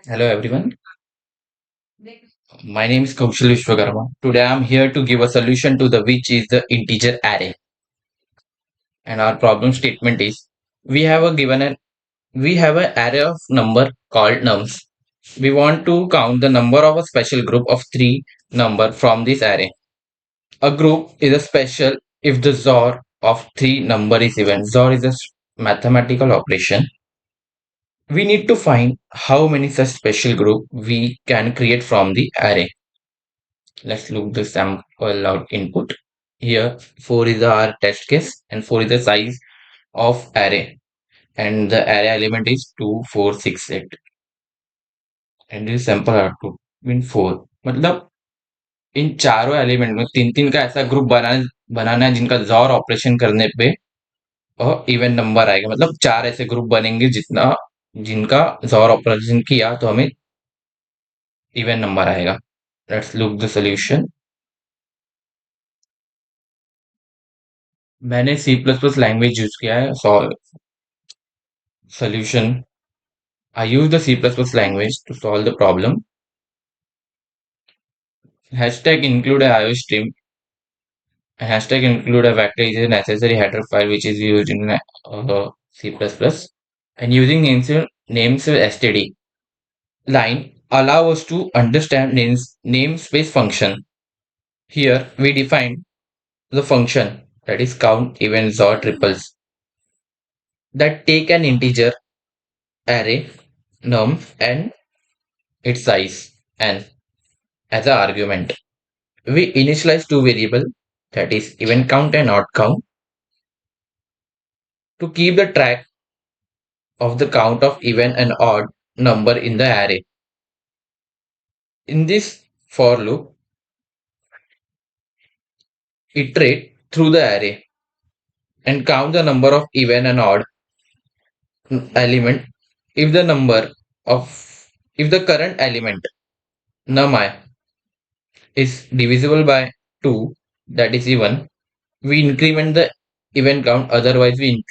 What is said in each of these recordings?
Hello everyone, my name is Kushal Vishwakarma. Today I am here to give a solution to the which is the integer array. And our problem statement is we have a given an we have an array of number called nums. We want to count the number of a special group of three number from this array. A group is a special if the XOR of three number is even. XOR is a mathematical operation. We need to find how many such special group we can create from the array. Let's look the sample out input. Here 4 is our test case and 4 is the size of array and the array element is 2, 4, 6, 8 and this sample output mean 4. मतलब इन चारों element में तीन तीन का ऐसा group बनाना है जिनका XOR operation करने पे और इवन नंबर आएगा मतलब चार ऐसे ग्रुप बनेंगे जितना जिनका XOR ऑपरेशन किया तो हमें इवन नंबर आएगा. Let's look the solution. मैंने C++ लैंग्वेज यूज किया है solution. I use the C++ language to solve the problem. Hashtag include a IO stream. And hashtag include a vector is a necessary header file which is used in C++. And using names std line allow us to understand namespace function. Here we define the function that is count events or triples that take an integer array num and its size n as an argument. We initialize two variables that is even count and odd count to keep the track of the count of even and odd number in the array. In this for loop, iterate through the array and count the number of even and odd element if the number of if the current element num I is divisible by 2 that is even, we increment the even count, otherwise we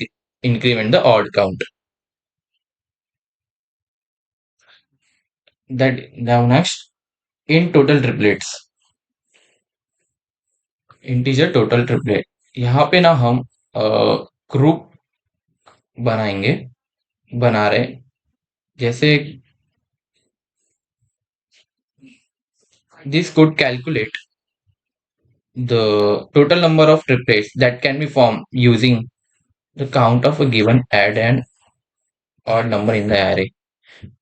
increment the odd count. That now next in total triplets integer total triplet. यहाँ पे ना हम group बनाएंगे बना रहे जैसे this could calculate the total number of triplets that can be formed using the count of a given add and odd number in the array.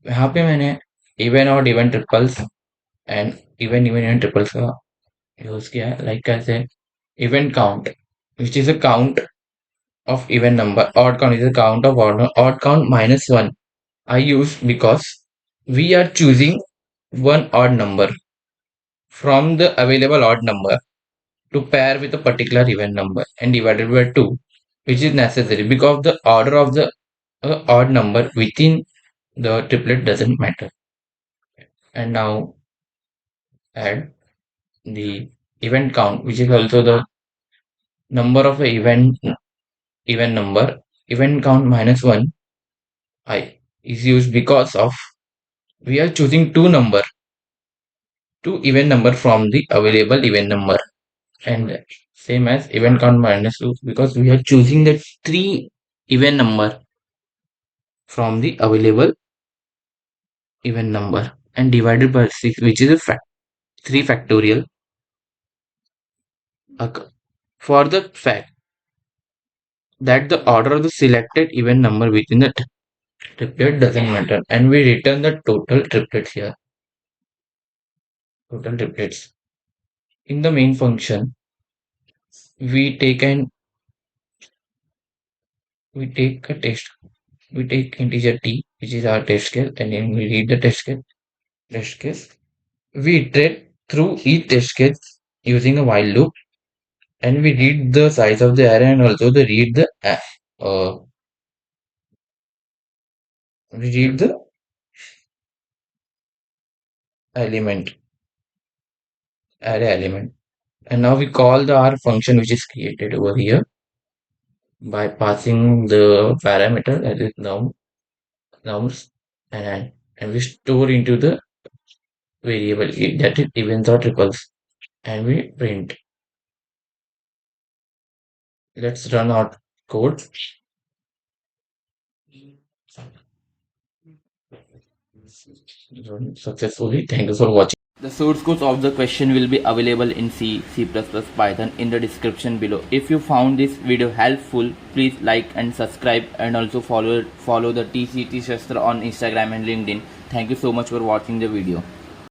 यहाँ पे मैंने even odd even triples and even triples का use किया है like कैसे even count which is a count of even number, odd count is a count of odd count minus 1 I use because we are choosing one odd number from the available odd number to pair with a particular even number and divided by 2, which is necessary because the order of the odd number within the triplet doesn't matter. And now add the event count, which is also the number of a even number. Event count minus 1 I is used because of we are choosing two even number from the available even number, and same as event count minus 2 because we are choosing the three even number from the available even number and divided by 6, which is a 3 factorial. For the fact that the order of the selected even number within the triplet doesn't matter, and we return the total triplets here. Total triplets. In the main function, we take an we take a test we take integer t, which is our test case, and then we read the test case. We iterate through each test case using a while loop, and we read the size of the array and also the uh, read the element array element. And now we call the R function which is created over here by passing the parameter that is nums and and we store into the variable that is events or triples, and we print. Let's run our code. Run successfully. Thank you for watching. The source code of the question will be available in C, C++, Python in the description below. If you found this video helpful, please like and subscribe, and also follow the TCT Shastra on Instagram and LinkedIn. Thank you so much for watching the video.